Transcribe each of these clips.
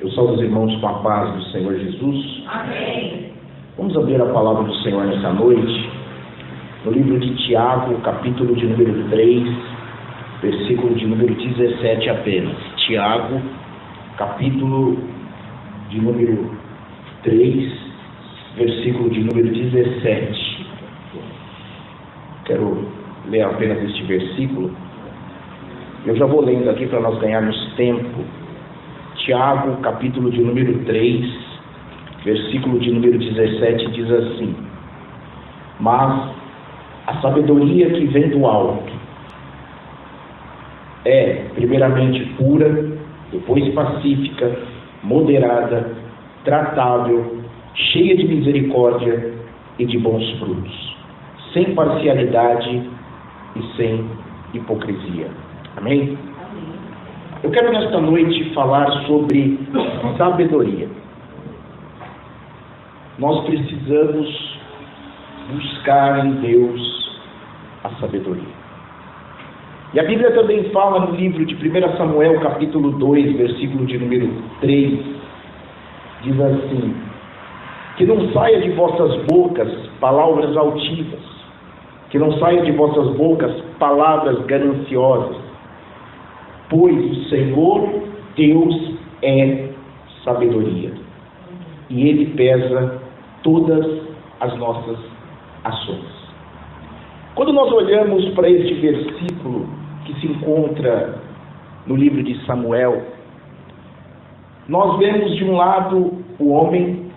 Eu saúdo os irmãos com a paz do Senhor Jesus. Amém. Vamos abrir a palavra do Senhor nessa noite, no livro de Tiago, capítulo de número 3, versículo de número 17 apenas. Tiago, capítulo de número 3, versículo de número 17. Quero ler apenas este versículo. Eu já vou lendo aqui para nós ganharmos tempo. Tiago, capítulo de número 3, versículo de número 17, diz assim: Mas a sabedoria que vem do alto é, primeiramente, pura, depois pacífica, moderada, tratável, cheia de misericórdia e de bons frutos, sem parcialidade e sem hipocrisia. Amém? Eu quero nesta noite falar sobre sabedoria. Nós precisamos buscar em Deus a sabedoria. E a Bíblia também fala no livro de 1 Samuel, capítulo 2, versículo de número 3, diz assim: que não saia de vossas bocas palavras altivas, que não saia de vossas bocas palavras gananciosas, pois o Senhor Deus é sabedoria, e Ele pesa todas as nossas ações. Quando nós olhamos para este versículo que se encontra no livro de Samuel, nós vemos de um lado o homem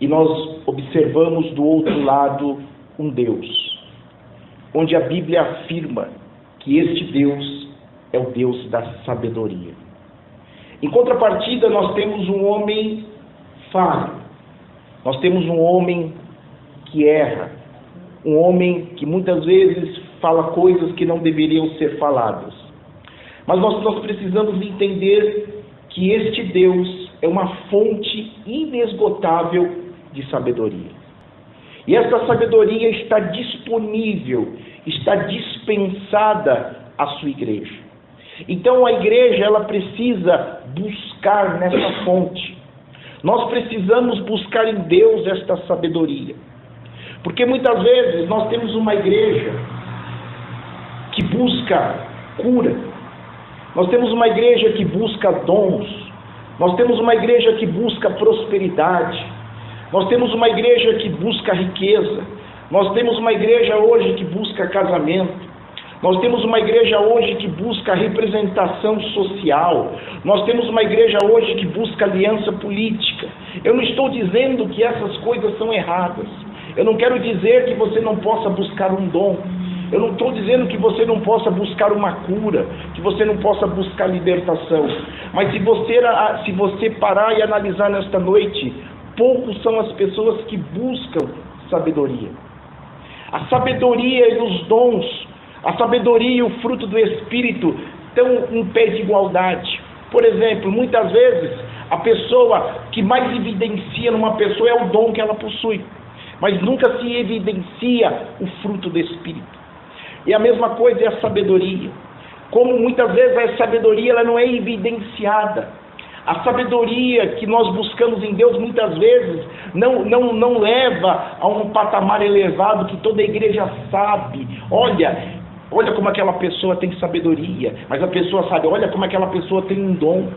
e nós observamos do outro lado um Deus, onde a Bíblia afirma que este Deus é o Deus da sabedoria. Em contrapartida, nós temos um homem falho, nós temos um homem que erra, um homem que muitas vezes fala coisas que não deveriam ser faladas. Mas nós precisamos entender que este Deus é uma fonte inesgotável de sabedoria. E essa sabedoria está disponível, está dispensada à sua igreja. Então a igreja, ela precisa buscar nessa fonte. Nós precisamos buscar em Deus esta sabedoria. Porque muitas vezes nós temos uma igreja que busca cura. Nós temos uma igreja que busca dons. Nós temos uma igreja que busca prosperidade. Nós temos uma igreja que busca riqueza. Nós temos uma igreja hoje que busca casamento. Nós temos uma igreja hoje que busca representação social. Nós temos uma igreja hoje que busca aliança política. Eu não estou dizendo que essas coisas são erradas. Eu não quero dizer que você não possa buscar um dom. Eu não estou dizendo que você não possa buscar uma cura, que você não possa buscar libertação. Mas se você parar e analisar nesta noite, poucos são as pessoas que buscam sabedoria. A sabedoria e os dons, a sabedoria e o fruto do Espírito estão em pé de igualdade. Por exemplo, muitas vezes a pessoa que mais evidencia numa pessoa é o dom que ela possui, mas nunca se evidencia o fruto do Espírito. E a mesma coisa é a sabedoria. Como muitas vezes a sabedoria ela não é evidenciada. A sabedoria que nós buscamos em Deus muitas vezes não leva a um patamar elevado que toda a igreja sabe. Olha como aquela pessoa tem sabedoria, mas a pessoa sabe, olha como aquela pessoa tem um dom.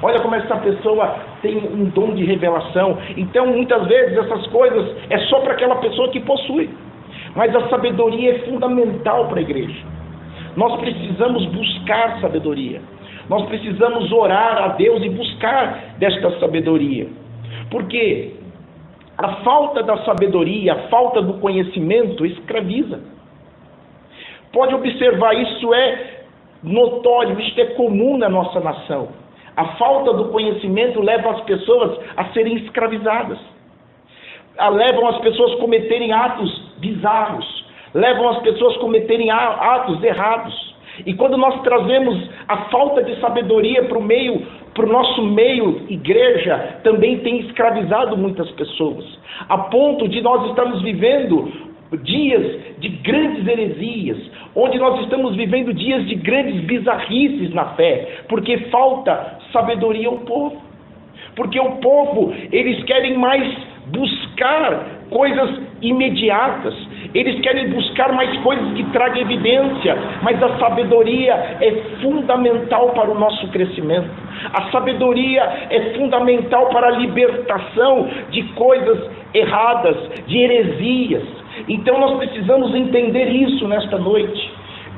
Olha como essa pessoa tem um dom de revelação. Então, muitas vezes, essas coisas é só para aquela pessoa que possui. Mas a sabedoria é fundamental para a igreja. Nós precisamos buscar sabedoria. Nós precisamos orar a Deus e buscar desta sabedoria. Porque a falta da sabedoria, a falta do conhecimento escraviza. Pode observar, isso é notório, isto é comum na nossa nação. A falta do conhecimento leva as pessoas a serem escravizadas. Levam as pessoas a cometerem atos bizarros. Levam as pessoas a cometerem atos errados. E quando nós trazemos a falta de sabedoria para o nosso meio, igreja, também tem escravizado muitas pessoas. A ponto de nós estarmos vivendo dias de grandes heresias, onde nós estamos vivendo dias de grandes bizarrices na fé, porque falta sabedoria ao povo. Porque o povo, eles querem mais buscar coisas imediatas, eles querem buscar mais coisas que tragam evidência, mas a sabedoria é fundamental para o nosso crescimento. A sabedoria é fundamental para a libertação de coisas erradas, de heresias. Então nós precisamos entender isso nesta noite.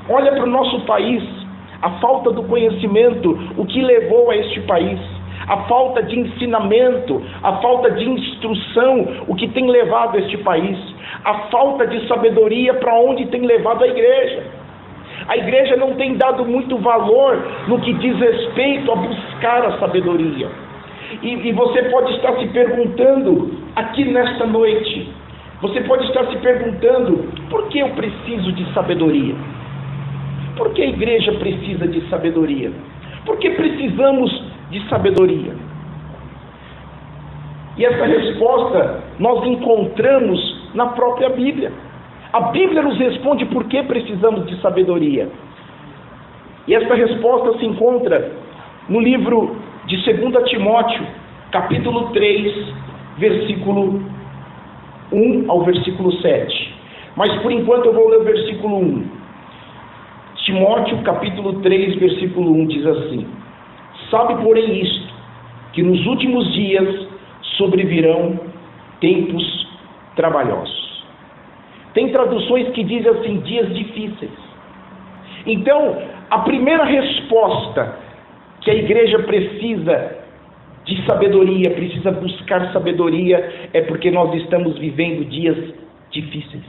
Olha para o nosso país, a falta do conhecimento, o que levou a este país. A falta de ensinamento, a falta de instrução, o que tem levado este país. A falta de sabedoria, para onde tem levado a igreja. A igreja não tem dado muito valor no que diz respeito a buscar a sabedoria. E você pode estar se perguntando aqui nesta noite, você pode estar se perguntando, por que eu preciso de sabedoria? Por que a igreja precisa de sabedoria? Por que precisamos de sabedoria? E essa resposta nós encontramos na própria Bíblia. A Bíblia nos responde por que precisamos de sabedoria. E essa resposta se encontra no livro de 2 Timóteo, capítulo 3, versículo 1 ao versículo 7. Mas por enquanto eu vou ler o versículo 1. Timóteo, capítulo 3, versículo 1 diz assim: sabe, porém, isto, que nos últimos dias sobrevirão tempos trabalhosos. Tem traduções que dizem assim, dias difíceis. Então, a primeira resposta que a igreja precisa de sabedoria, precisa buscar sabedoria, é porque nós estamos vivendo dias difíceis.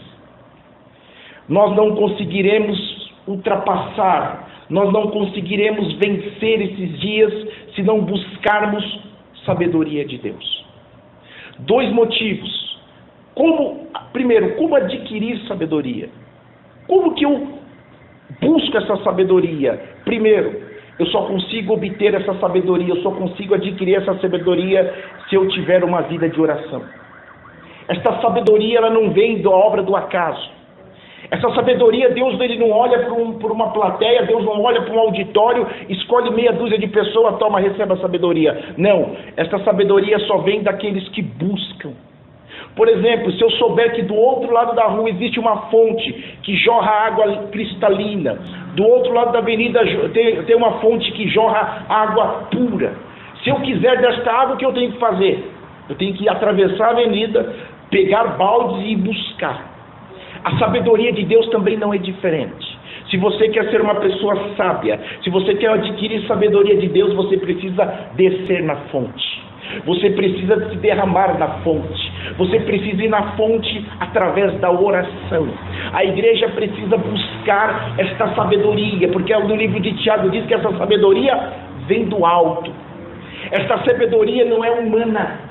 Nós não conseguiremos ultrapassar, nós não conseguiremos vencer esses dias se não buscarmos sabedoria de Deus. 2 motivos. Primeiro, como adquirir sabedoria? Como que eu busco essa sabedoria? Primeiro, eu só consigo obter essa sabedoria, eu só consigo adquirir essa sabedoria se eu tiver uma vida de oração. Esta sabedoria, ela não vem da obra do acaso. Essa sabedoria, Deus, ele não olha por uma plateia, Deus não olha para um auditório, escolhe meia dúzia de pessoas, toma, receba a sabedoria. Não, essa sabedoria só vem daqueles que buscam. Por exemplo, se eu souber que do outro lado da rua existe uma fonte que jorra água cristalina, do outro lado da avenida tem uma fonte que jorra água pura. Se eu quiser desta água, o que eu tenho que fazer? Eu tenho que atravessar a avenida, pegar baldes e buscar. A sabedoria de Deus também não é diferente. Se você quer ser uma pessoa sábia, se você quer adquirir sabedoria de Deus, você precisa descer na fonte. Você precisa se derramar na fonte. Você precisa ir na fonte através da oração. A igreja precisa buscar esta sabedoria, porque no livro de Tiago diz que essa sabedoria vem do alto. Esta sabedoria não é humana.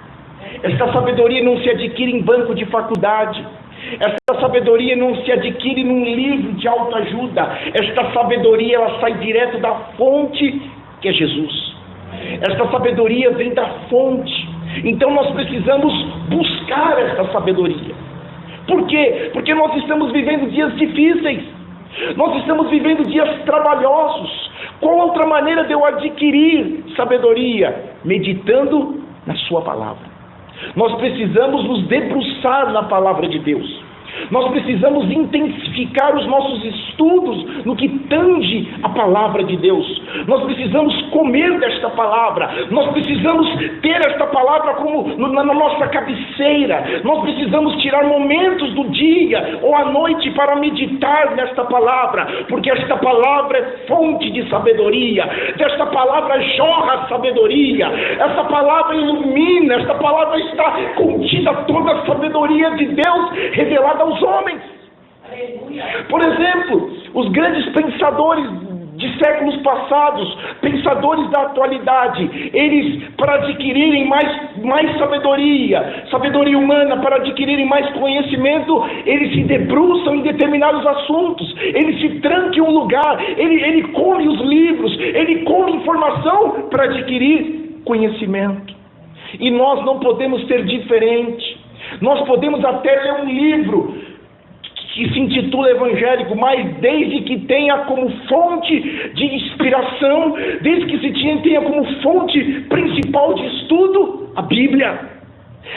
Esta sabedoria não se adquire em banco de faculdade. Esta sabedoria não se adquire num livro de autoajuda. Esta sabedoria, ela sai direto da fonte, que é Jesus. Esta sabedoria vem da fonte. Então nós precisamos buscar esta sabedoria. Por quê? Porque nós estamos vivendo dias difíceis. Nós estamos vivendo dias trabalhosos. Qual outra maneira de eu adquirir sabedoria? Meditando na sua palavra. Nós precisamos nos debruçar na palavra de Deus. Nós precisamos intensificar os nossos estudos no que tange a palavra de Deus. Nós precisamos comer desta palavra. Nós precisamos ter esta palavra como na nossa cabeceira. Nós precisamos tirar momentos do dia ou à noite para meditar nesta palavra, porque esta palavra é fonte de sabedoria. Desta palavra jorra sabedoria. Esta palavra ilumina. Esta palavra está contida toda a sabedoria de Deus revelada aos homens. Por exemplo, os grandes pensadores de séculos passados, pensadores da atualidade, eles, para adquirirem mais sabedoria humana, para adquirirem mais conhecimento, eles se debruçam em determinados assuntos, eles se trancam em um lugar, ele come os livros, ele come informação para adquirir conhecimento. E nós não podemos ser diferente. Nós podemos até ler um livro que se intitula evangélico, mas desde que tenha como fonte de inspiração, desde que se tenha como fonte principal de estudo A Bíblia.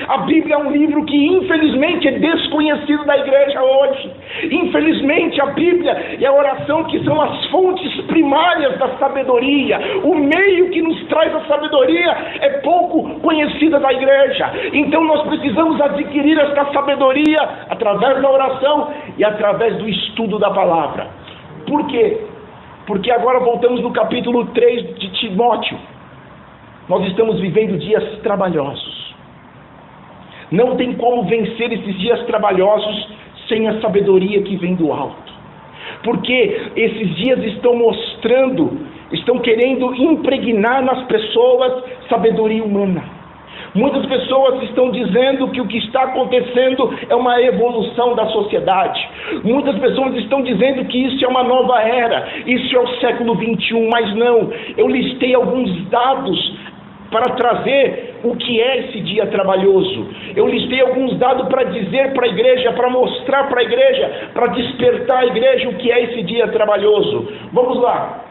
A Bíblia é um livro que infelizmente é desconhecido da igreja hoje. Infelizmente a Bíblia é a oração que são as fontes primárias da sabedoria. O meio que nos traz a sabedoria é pouco conhecida da igreja. Então nós precisamos adquirir esta sabedoria através da oração e através do estudo da palavra. Por quê? Porque agora voltamos no capítulo 3 de Timóteo. Nós estamos vivendo dias trabalhosos. Não tem como vencer esses dias trabalhosos sem a sabedoria que vem do alto. Porque esses dias estão querendo impregnar nas pessoas sabedoria humana. Muitas pessoas estão dizendo que o que está acontecendo é uma evolução da sociedade. Muitas pessoas estão dizendo que isso é uma nova era, isso é o século 21, mas não. Eu listei alguns dados para trazer o que é esse dia trabalhoso. Eu listei alguns dados para dizer para a igreja, para mostrar para a igreja, para despertar a igreja o que é esse dia trabalhoso. Vamos lá.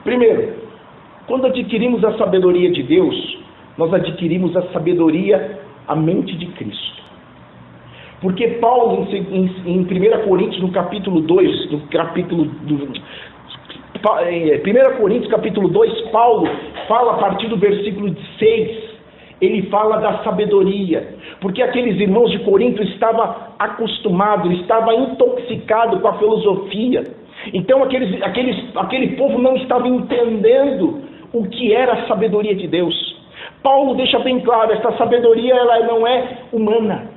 Primeiro, quando adquirimos a sabedoria de Deus, nós adquirimos a sabedoria, a mente de Cristo. Porque Paulo, em 1 Coríntios, no capítulo 2, 1 Coríntios capítulo 2, Paulo fala a partir do versículo 6, ele fala da sabedoria, porque aqueles irmãos de Corinto estavam acostumados, estavam intoxicados com a filosofia. Então aquele povo não estava entendendo o que era a sabedoria de Deus. Paulo deixa bem claro, essa sabedoria ela não é humana.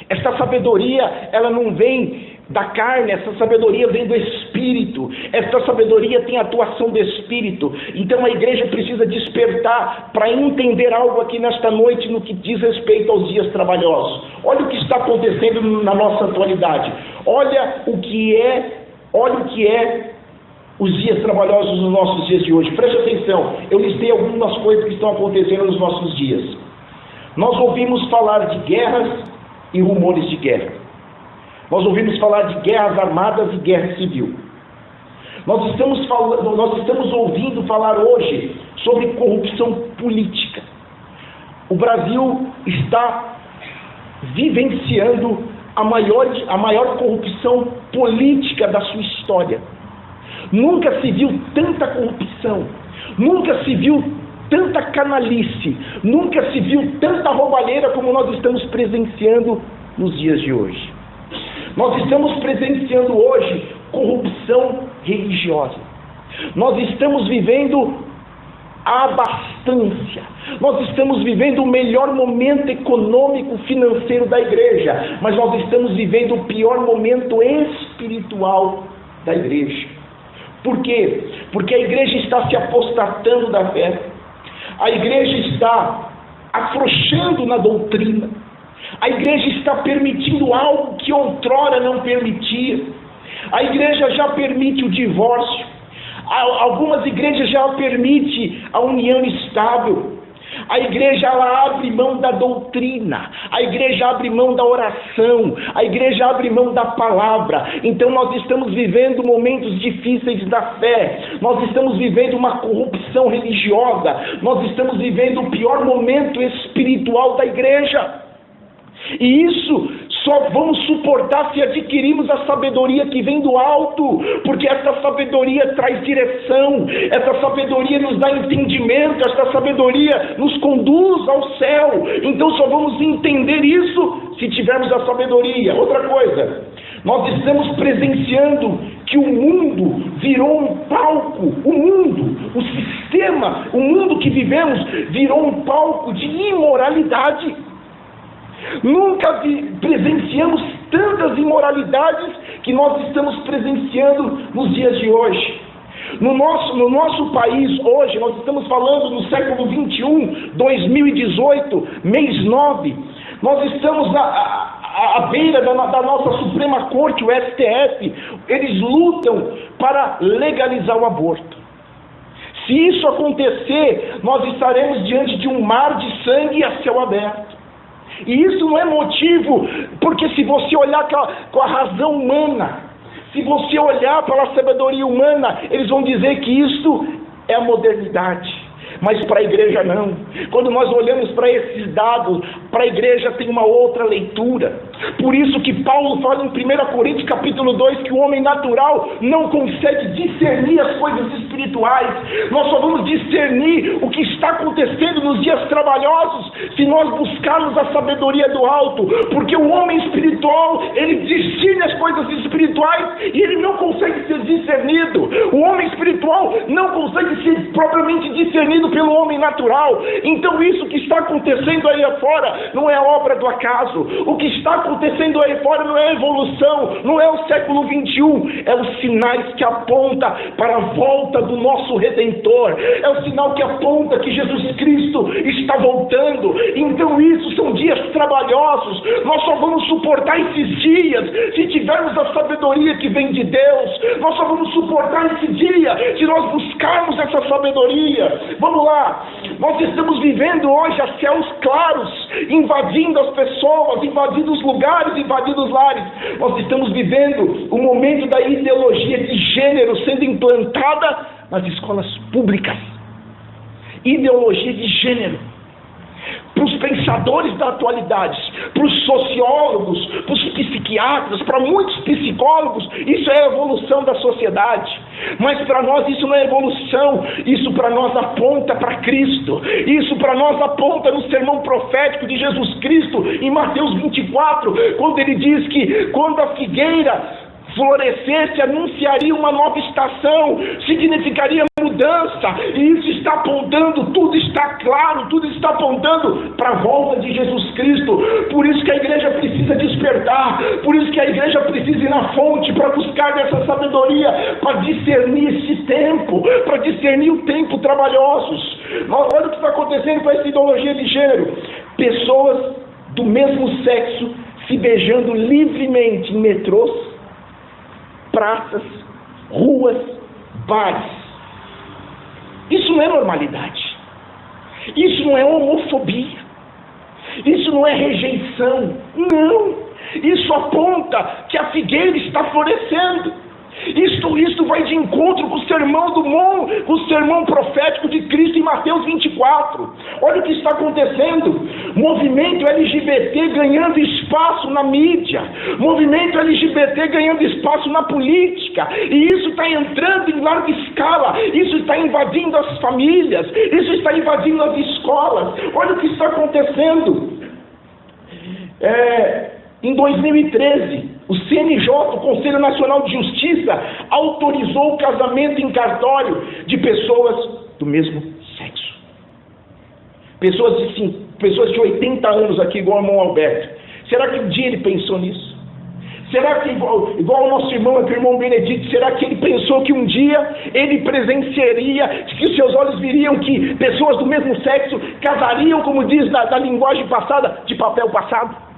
Essa sabedoria ela não vem da carne, essa sabedoria vem do Espírito. Essa sabedoria tem atuação do Espírito. Então a igreja precisa despertar para entender algo aqui nesta noite no que diz respeito aos dias trabalhosos. Olha o que está acontecendo na nossa atualidade. Olha o que é os dias trabalhosos nos nossos dias de hoje. Preste atenção, eu listei algumas coisas que estão acontecendo nos nossos dias. Nós ouvimos falar de guerras e rumores de guerra. Nós ouvimos falar de guerras armadas e guerra civil. Nós estamos ouvindo falar hoje sobre corrupção política. O Brasil está vivenciando a maior corrupção política da sua história. Nunca se viu tanta corrupção, nunca se viu tanta canalice, nunca se viu tanta roubalheira como nós estamos presenciando nos dias de hoje. Nós estamos presenciando hoje corrupção religiosa. Nós estamos vivendo a abastança. Nós estamos vivendo o melhor momento econômico, financeiro da igreja, mas nós estamos vivendo o pior momento espiritual da igreja. Por quê? Porque a igreja está se apostatando da fé. A igreja está afrouxando na doutrina. A igreja está permitindo algo que outrora não permitia. A igreja já permite o divórcio. Algumas igrejas já permitem a união estável. A igreja ela abre mão da doutrina. A igreja abre mão da oração. A igreja abre mão da palavra. Então nós estamos vivendo momentos difíceis da fé. Nós estamos vivendo uma corrupção religiosa. Nós estamos vivendo o pior momento espiritual da igreja. E isso só vamos suportar se adquirirmos a sabedoria que vem do alto, porque essa sabedoria traz direção, essa sabedoria nos dá entendimento, essa sabedoria nos conduz ao céu. Então só vamos entender isso se tivermos a sabedoria. Outra coisa, nós estamos presenciando que o mundo virou um palco, o mundo que vivemos virou um palco de imoralidade. Nunca presenciamos tantas imoralidades que nós estamos presenciando nos dias de hoje. No nosso país hoje, nós estamos falando no século 21, 2018, mês 9, nós estamos à beira da nossa Suprema Corte, o STF, eles lutam para legalizar o aborto. Se isso acontecer, nós estaremos diante de um mar de sangue a céu aberto. E isso não é motivo, porque se você olhar com a razão humana, se você olhar pela sabedoria humana, eles vão dizer que isso é a modernidade. mas para a igreja não. Quando nós olhamos para esses dados, para a igreja tem uma outra leitura. Por isso que Paulo fala em 1 Coríntios capítulo 2 que o homem natural não consegue discernir as coisas espirituais. Nós só vamos discernir o que está acontecendo nos dias trabalhosos se nós buscarmos a sabedoria do alto, porque o homem espiritual, ele discerne as coisas espirituais e ele não consegue ser discernido. O homem espiritual não consegue ser propriamente discernido pelo homem natural. Então isso que está acontecendo aí fora não é obra do acaso. O que está acontecendo aí fora não é evolução, não é o século 21, é os sinais que aponta para a volta do nosso Redentor, é o sinal que aponta que Jesus Cristo está voltando. Então isso são dias trabalhosos. Nós só vamos suportar esses dias se tivermos a sabedoria que vem de Deus. Nós só vamos suportar esse dia se nós buscarmos essa sabedoria. Vamos lá, nós estamos vivendo hoje a céus claros, invadindo as pessoas, invadindo os lugares, invadindo os lares. Nós estamos vivendo o momento da ideologia de gênero sendo implantada nas escolas públicas. Ideologia de gênero. Para os pensadores da atualidade, para os sociólogos, para os psiquiatras, para muitos psicólogos, isso é a evolução da sociedade. Mas para nós isso não é evolução, isso para nós aponta para Cristo. Isso para nós aponta no sermão profético de Jesus Cristo, em Mateus 24, quando ele diz que quando a figueira florescesse, anunciaria uma nova estação, significaria mudança, e isso está apontando, tudo está claro, tudo está apontando para a volta de Jesus Cristo. Por isso que a igreja precisa despertar, por isso que a igreja precisa ir na fonte para buscar dessa sabedoria, para discernir esse tempo, para discernir o tempo trabalhosos. Olha o que está acontecendo com essa ideologia de gênero: pessoas do mesmo sexo se beijando livremente em metrôs, praças, ruas, bares. Isso não é normalidade. Isso não é homofobia. Isso não é rejeição. Não. Isso aponta que a figueira está florescendo. Isto vai de encontro com o sermão do monte, com o sermão profético de Cristo em Mateus 24. Olha o que está acontecendo: movimento LGBT ganhando espaço na mídia, movimento LGBT ganhando espaço na política, e isso está entrando em larga escala, isso está invadindo as famílias, isso está invadindo as escolas. Olha o que está acontecendo. Em 2013, o CNJ, o Conselho Nacional de Justiça, autorizou o casamento em cartório de pessoas do mesmo sexo. Pessoas de 80 anos aqui, igual o irmão Alberto. Será que um dia ele pensou nisso? Será que, igual o nosso irmão aqui, o irmão Benedito, será que ele pensou que um dia ele presenciaria, que os seus olhos viriam que pessoas do mesmo sexo casariam, como diz na linguagem passada, de papel passado?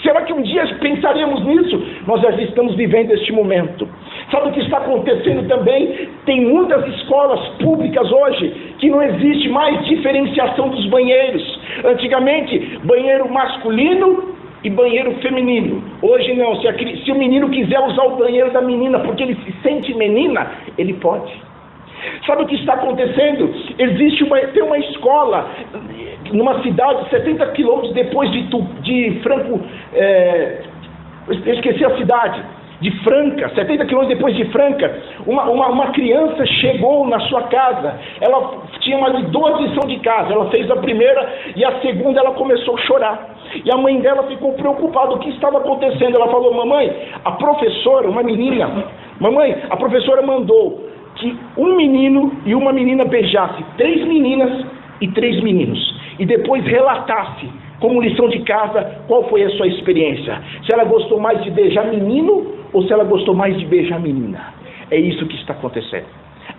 Será que um dia pensaríamos nisso? Nós já estamos vivendo este momento. Sabe o que está acontecendo também? Tem muitas escolas públicas hoje que não existe mais diferenciação dos banheiros. Antigamente, banheiro masculino e banheiro feminino. Hoje não. Se o menino quiser usar o banheiro da menina porque ele se sente menina, ele pode. Sabe o que está acontecendo? Tem uma escola numa cidade 70 quilômetros depois de Franco, eu esqueci a cidade, de Franca, 70 quilômetros depois de Franca. Uma criança chegou na sua casa, ela tinha duas lições de casa, ela fez a primeira e a segunda ela começou a chorar. E a mãe dela ficou preocupada, o que estava acontecendo? Ela falou: mamãe, a professora, uma menina, mamãe, a professora mandou que um menino e uma menina beijasse 3 meninas e 3 meninos, e depois relatasse, como lição de casa, qual foi a sua experiência. Se ela gostou mais de beijar menino ou se ela gostou mais de beijar menina. É isso que está acontecendo.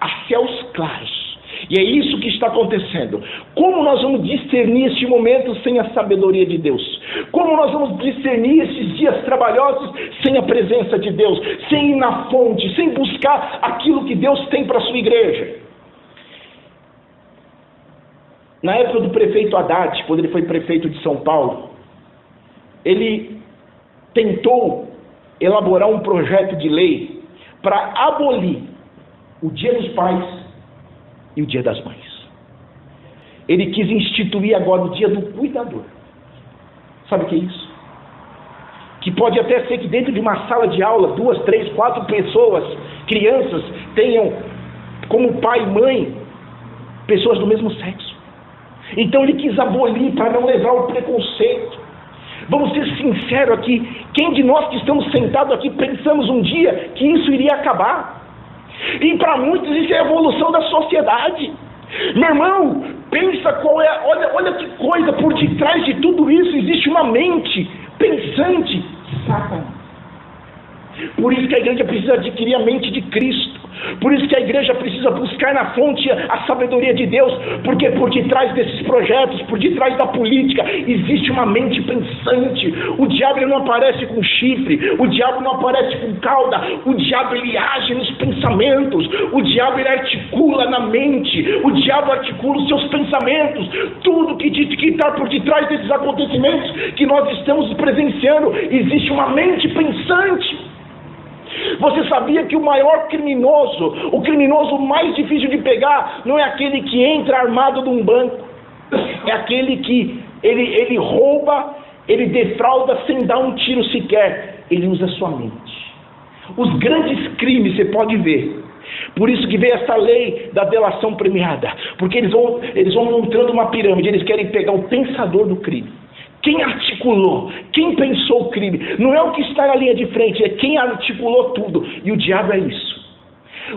A céus claros. E é isso que está acontecendo. Como nós vamos discernir este momento sem a sabedoria de Deus? Como nós vamos discernir esses dias trabalhosos sem a presença de Deus? Sem ir na fonte, sem buscar aquilo que Deus tem para a sua igreja? Na época do prefeito Haddad, quando ele foi prefeito de São Paulo, ele tentou elaborar um projeto de lei para abolir o Dia dos Pais e o Dia das Mães. ele quis instituir agora o dia do cuidador. Sabe o que é isso? Que pode até ser que dentro de uma sala de aula, 2, 3, 4 pessoas, crianças, tenham como pai e mãe pessoas do mesmo sexo. Então ele quis abolir para não levar ao preconceito. Vamos ser sinceros aqui, quem de nós que estamos sentados aqui pensamos um dia que isso iria acabar? E para muitos isso é a evolução da sociedade. Meu irmão, pensa qual é, olha que coisa, por detrás de tudo isso existe uma mente pensante, Satanás. Por isso que a igreja precisa adquirir a mente de Cristo. Por isso que a igreja precisa buscar na fonte a sabedoria de Deus, porque por detrás desses projetos, por detrás da política, existe uma mente pensante. O diabo ele não aparece com chifre, o diabo não aparece com cauda, o diabo ele age nos pensamentos, o diabo ele articula na mente, o diabo articula os seus pensamentos. Tudo que está por detrás desses acontecimentos que nós estamos presenciando, existe uma mente pensante. Você sabia que o maior criminoso, o criminoso mais difícil de pegar, não é aquele que entra armado num banco, é aquele que ele rouba, ele defrauda sem dar um tiro sequer, ele usa a sua mente. Os grandes crimes você pode ver. Por isso que veio essa lei da delação premiada, porque eles vão montando uma pirâmide, eles querem pegar o pensador do crime. Quem articulou, quem pensou o crime, não é o que está na linha de frente, é quem articulou tudo. E o diabo é isso.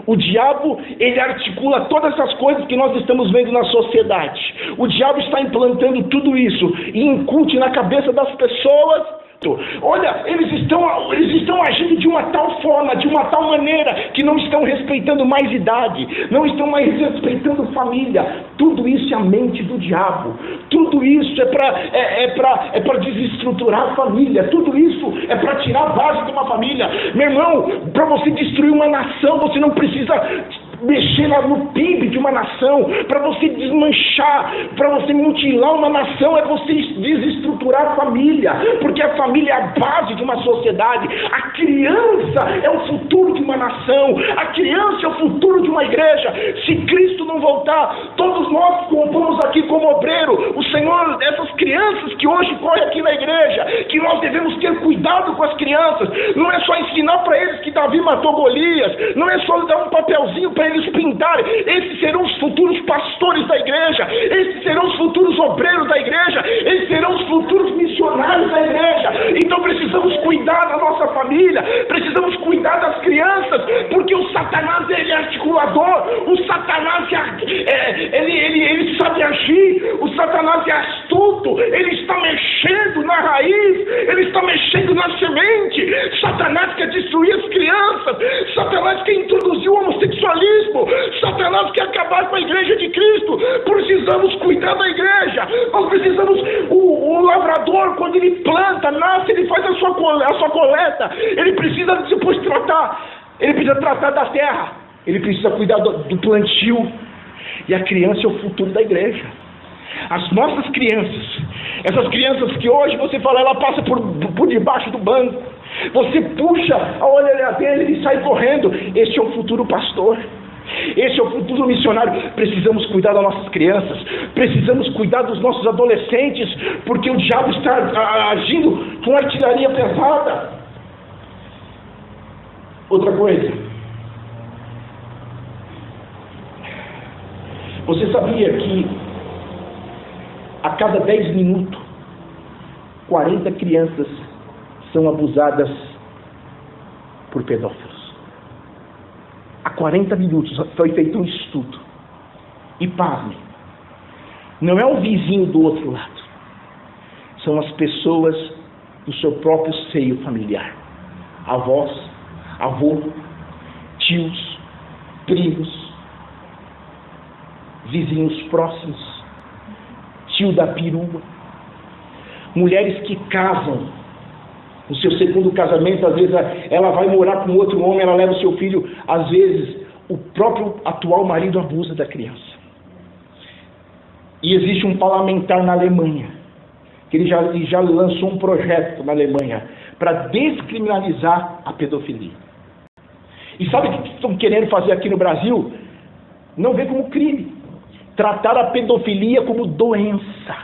O diabo, ele articula todas essas coisas que nós estamos vendo na sociedade. O diabo está implantando tudo isso e incute na cabeça das pessoas. Olha, eles estão agindo de uma tal forma, de uma tal maneira, que não estão respeitando mais idade, não estão mais respeitando família. Tudo isso é a mente do diabo. Tudo isso é para desestruturar a família. Tudo isso é para tirar a base de uma família. Meu irmão, para você destruir uma nação, você não precisa mexer no PIB de uma nação. Para você desmanchar, para você mutilar uma nação, é você desestruturar a família, porque a família é a base de uma sociedade. A criança é o futuro de uma nação, a criança é o futuro de uma igreja. Se Cristo não voltar, todos nós que compomos aqui como obreiro, o Senhor, essas crianças que hoje correm aqui na igreja, que nós devemos ter cuidado com as crianças. Não é só ensinar para eles que Davi matou Golias, não é só dar um papelzinho para eles pintarem. Esses serão os futuros pastores da igreja, esses serão os futuros obreiros da igreja, esses serão os futuros missionários da igreja. Então precisamos cuidar da nossa família, precisamos cuidar das crianças, porque o Satanás ele é articulador, o Satanás ele sabe agir, o Satanás é astuto, ele está mexendo na raiz, ele está mexendo na semente. Satanás quer destruir as crianças, Satanás quer introduzir o homossexualismo, Satanás quer acabar com a igreja de Cristo. Precisamos cuidar da igreja. Nós precisamos, o lavrador, quando ele planta, nasce, ele faz a sua coleta, ele precisa depois tratar, ele precisa tratar da terra, ele precisa cuidar do plantio. E a criança é o futuro da igreja. As nossas crianças, essas crianças que hoje você fala, ela passa por debaixo do banco, você puxa a orelha dele e sai correndo. Este é o futuro pastor, esse é o futuro missionário. Precisamos cuidar das nossas crianças, precisamos cuidar dos nossos adolescentes, porque o diabo está agindo com artilharia pesada. Outra coisa, você sabia que a cada 10 minutos 40 crianças são abusadas por pedófilos? A 40 minutos foi feito um estudo. E pasme, não é o vizinho do outro lado, são as pessoas do seu próprio seio familiar. Avós, avô, tios, primos, vizinhos próximos, tio da perua. Mulheres que casam, no seu segundo casamento, às vezes ela vai morar com outro homem, ela leva o seu filho, às vezes o próprio atual marido abusa da criança. E existe um parlamentar na Alemanha, que ele já lançou um projeto na Alemanha para descriminalizar a pedofilia. E sabe o que estão querendo fazer aqui no Brasil? Não vê como crime. tratar a pedofilia como doença.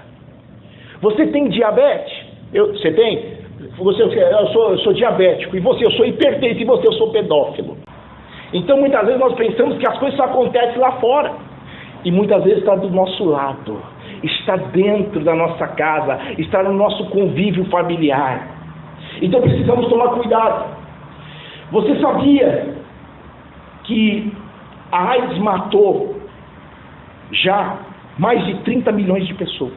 Você tem diabetes? Você tem? Eu sou diabético. E você? Eu sou hipertenso. E você? Eu sou pedófilo. Então muitas vezes nós pensamos que as coisas só acontecem lá fora. E muitas vezes está do nosso lado. Está dentro da nossa casa. Está no nosso convívio familiar. Então precisamos tomar cuidado. Você sabia que a AIDS matou já mais de 30 milhões de pessoas?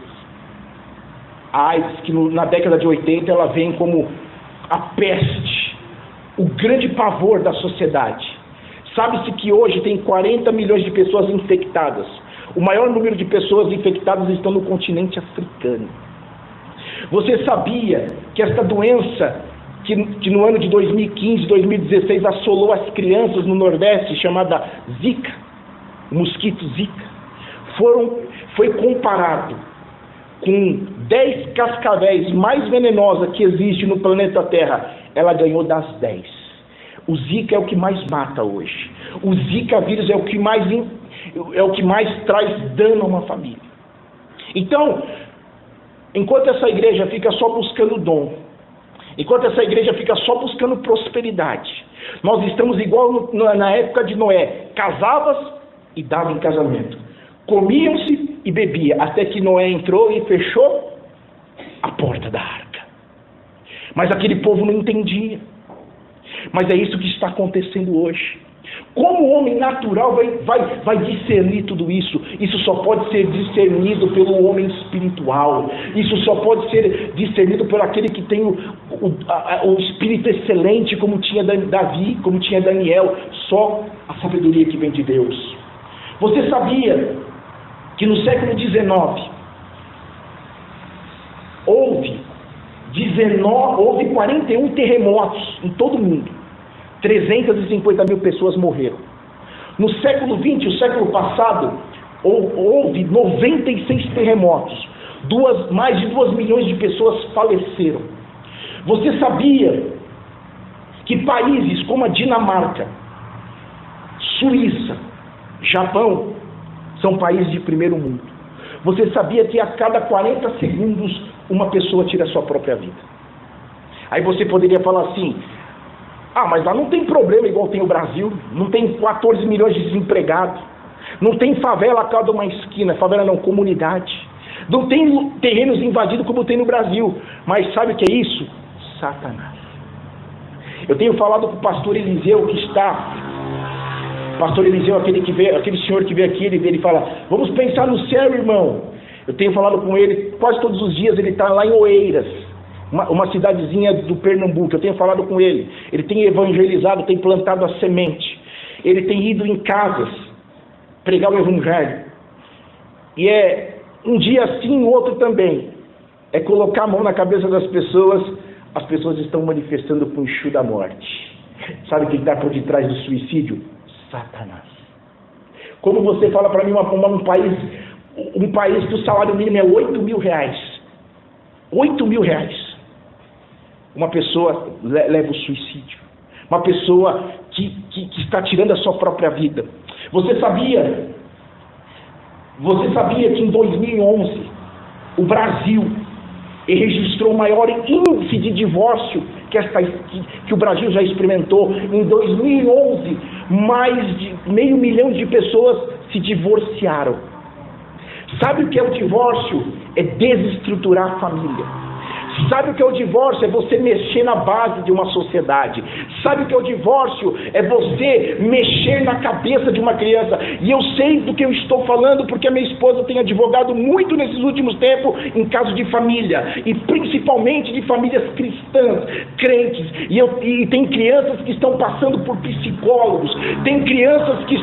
A AIDS, que na década de 80 ela vem como a peste, o grande pavor da sociedade. Sabe-se que hoje tem 40 milhões de pessoas infectadas. O maior número de pessoas infectadas estão no continente africano. Você sabia que esta doença, que no ano de 2015, 2016 assolou as crianças no Nordeste, chamada Zika, o mosquito Zika, foi comparado com 10 cascavéis mais venenosas que existe no planeta Terra. Ela ganhou das 10. O Zika é o que mais mata hoje. O Zika vírus é o que mais traz dano a uma família. Então, enquanto essa igreja fica só buscando dom, enquanto essa igreja fica só buscando prosperidade, nós estamos igual na época de Noé. Casavas e dava em casamento. Comiam-se e bebia, até que Noé entrou e fechou a porta da arca. Mas aquele povo não entendia. Mas é isso que está acontecendo hoje. Como o homem natural vai discernir tudo isso? Isso só pode ser discernido pelo homem espiritual. Isso só pode ser discernido por aquele que tem o espírito excelente, como tinha Davi, como tinha Daniel. Só a sabedoria que vem de Deus. Você sabia que no século XIX houve 41 terremotos em todo o mundo. 350 mil pessoas morreram. No século XX, o século passado, houve 96 terremotos. Mais de 2 milhões de pessoas faleceram. Você sabia que países como a Dinamarca, Suíça, Japão, são países de primeiro mundo? Você sabia que a cada 40 segundos uma pessoa tira a sua própria vida? Aí você poderia falar assim: mas lá não tem problema igual tem o Brasil, não tem 14 milhões de desempregados, não tem favela a cada uma esquina, favela não, comunidade, não tem terrenos invadidos como tem no Brasil. Mas sabe o que é isso? Satanás. Eu tenho falado com o pastor Eliseu, pastor Eliseu, aquele senhor que veio aqui, ele fala: vamos pensar no céu, irmão. Eu tenho falado com ele quase todos os dias. Ele está lá em Oeiras, uma cidadezinha do Pernambuco. Eu tenho falado com ele. Ele tem evangelizado, tem plantado a semente. Ele tem ido em casas pregar o evangelho. E é um dia assim, outro também. É colocar a mão na cabeça das pessoas. As pessoas estão manifestando com o enxu da morte. Sabe quem está por detrás do suicídio? Satanás. Como você fala para mim, um país que o salário mínimo é 8 mil reais. 8 mil reais. Uma pessoa leva o suicídio. Uma pessoa que está tirando a sua própria vida. Você sabia que em 2011 o Brasil registrou o maior índice de divórcio que o Brasil já experimentou? Em 2011, mais de 500 mil de pessoas se divorciaram. Sabe o que é o divórcio? É desestruturar a família. Sabe o que é o divórcio? É você mexer na base de uma sociedade. Sabe o que é o divórcio? É você mexer na cabeça de uma criança. E eu sei do que eu estou falando, porque a minha esposa tem advogado muito nesses últimos tempos em casos de família, e principalmente de famílias cristãs, crentes. E tem crianças que estão passando por psicólogos, tem crianças que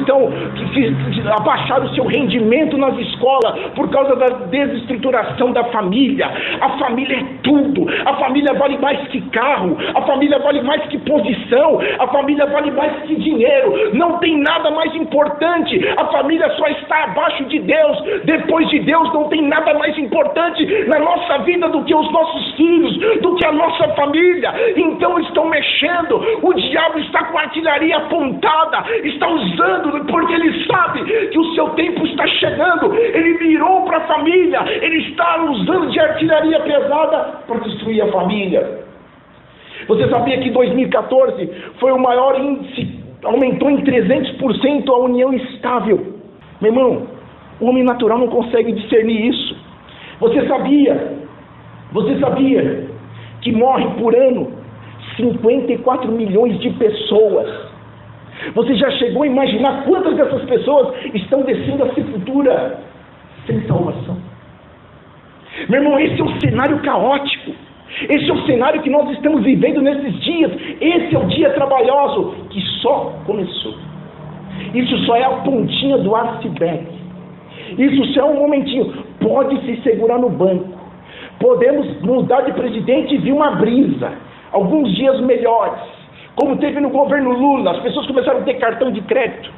abaixaram o seu rendimento nas escolas por causa da desestruturação da família. A família é tudo. tudo. A família vale mais que carro, a família vale mais que posição, a família vale mais que dinheiro. Não tem nada mais importante. A família só está abaixo de Deus. Depois de Deus não tem nada mais importante na nossa vida do que os nossos filhos, do que a nossa família. Então estão mexendo. O diabo está com a artilharia apontada, está usando, porque ele sabe que o seu tempo está chegando. Ele virou para a família, ele está usando de artilharia pesada para destruir a família. Você sabia que em 2014 foi o maior índice, aumentou em 300% a união estável? Meu irmão, o homem natural não consegue discernir isso. Você sabia que morre por ano 54 milhões de pessoas? Você já chegou a imaginar quantas dessas pessoas estão descendo a sepultura sem salvação? Meu irmão, esse é um cenário caótico. Esse é o cenário que nós estamos vivendo nesses dias. Esse é o dia trabalhoso que só começou. Isso só é a pontinha do iceberg. Isso só é um momentinho. Pode se segurar no banco. Podemos mudar de presidente e vir uma brisa. Alguns dias melhores. Como teve no governo Lula, as pessoas começaram a ter cartão de crédito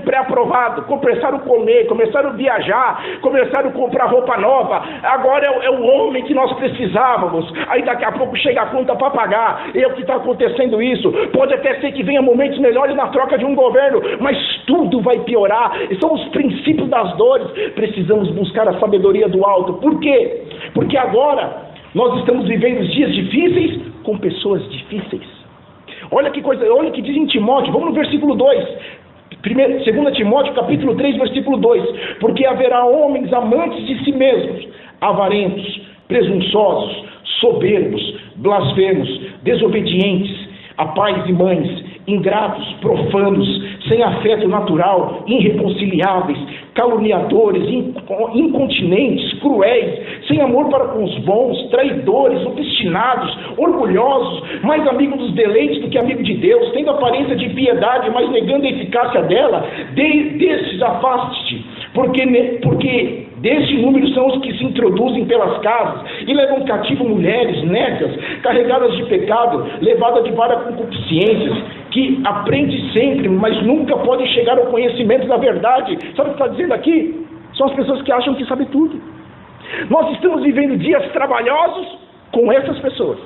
pré-aprovado, começaram a comer, começaram a viajar, começaram a comprar roupa nova. Agora é o homem que nós precisávamos. Aí daqui a pouco chega a conta para pagar. É o que está acontecendo isso. Pode até ser que venha momentos melhores na troca de um governo, mas tudo vai piorar. São os princípios das dores. Precisamos buscar a sabedoria do alto. Por quê? Porque agora nós estamos vivendo dias difíceis com pessoas difíceis. Olha que coisa, olha o que diz em Timóteo. Vamos no versículo 2. 2 Timóteo capítulo 3, versículo 2. Porque haverá homens amantes de si mesmos, avarentos, presunçosos, soberbos, blasfemos, desobedientes a pais e mães, ingratos, profanos, sem afeto natural, irreconciliáveis, caluniadores, incontinentes, cruéis, sem amor para com os bons, traidores, obstinados, orgulhosos, mais amigos dos deleites do que amigo de Deus, tendo aparência de piedade, mas negando a eficácia dela. Destes afaste-te, porque deste número são os que se introduzem pelas casas e levam cativo mulheres nécias, carregadas de pecado, levadas de várias concupiscências, que aprende sempre, mas nunca podem chegar ao conhecimento da verdade. Sabe o que está dizendo aqui? São as pessoas que acham que sabem tudo. Nós estamos vivendo dias trabalhosos com essas pessoas.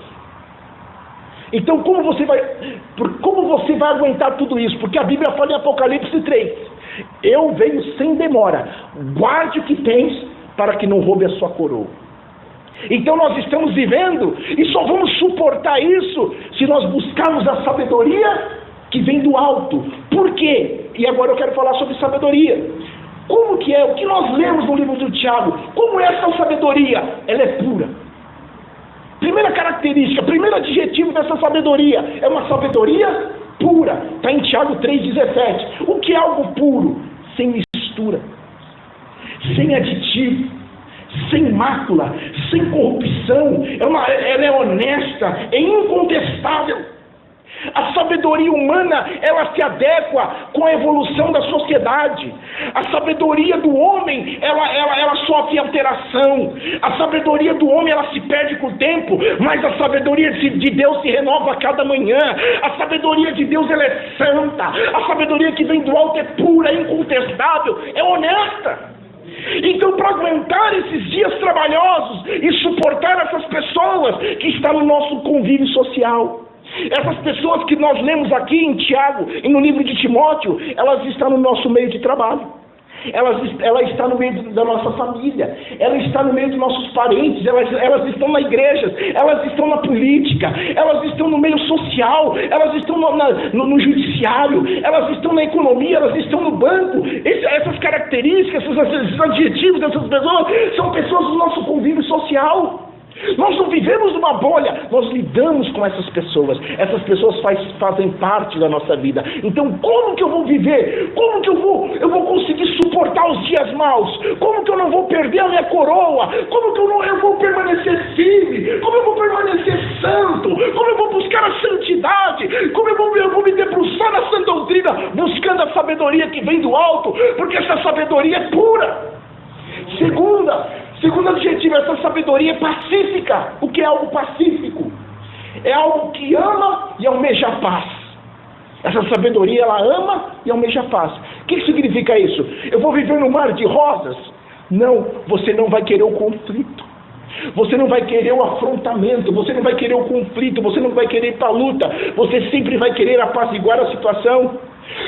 Então como você vai aguentar tudo isso? Porque a Bíblia fala em Apocalipse 3: eu venho sem demora, guarde o que tens, para que não roube a sua coroa. Então nós estamos vivendo e só vamos suportar isso se nós buscarmos a sabedoria que vem do alto. Por quê? E agora eu quero falar sobre sabedoria. Como que é? O que nós lemos no livro do Tiago? Como é essa sabedoria? Ela é pura. Primeira característica, primeiro adjetivo dessa sabedoria, é uma sabedoria pura. Está em Tiago 3,17. O que é algo puro? Sem mistura, sem aditivo, sem mácula, sem corrupção. Ela é honesta, é incontestável. A sabedoria humana, ela se adequa com a evolução da sociedade. A sabedoria do homem, ela sofre alteração. A sabedoria do homem, ela se perde com o tempo, mas a sabedoria de Deus se renova a cada manhã. A sabedoria de Deus, ela é santa. A sabedoria que vem do alto é pura, é incontestável, é honesta. Então, para aguentar esses dias trabalhosos e suportar essas pessoas que estão no nosso convívio social, essas pessoas que nós lemos aqui em Tiago e no livro de Timóteo, elas estão no nosso meio de trabalho, ela está no meio da nossa família, ela está no meio dos nossos parentes, elas estão na igreja, elas estão na política, elas estão no meio social, elas estão no judiciário, elas estão na economia, elas estão no banco. Essas características, esses adjetivos dessas pessoas são pessoas do nosso convívio social. Nós não vivemos numa bolha, nós lidamos com essas pessoas fazem parte da nossa vida. Então como que eu vou viver? Como que eu vou conseguir suportar os dias maus? Como que eu não vou perder a minha coroa? Como que eu vou permanecer firme? Como eu vou permanecer santo? Como eu vou buscar a santidade? Como eu vou me debruçar na sã doutrina, buscando a sabedoria que vem do alto? Porque essa sabedoria é pura. Segunda, Segundo adjetivo, essa sabedoria é pacífica. O que é algo pacífico? É algo que ama e almeja a paz. Essa sabedoria, ela ama e almeja a paz. O que significa isso? Eu vou viver num mar de rosas? Não, você não vai querer o conflito. Você não vai querer o afrontamento, você não vai querer o conflito, você não vai querer ir para a luta, você sempre vai querer apaziguar a situação,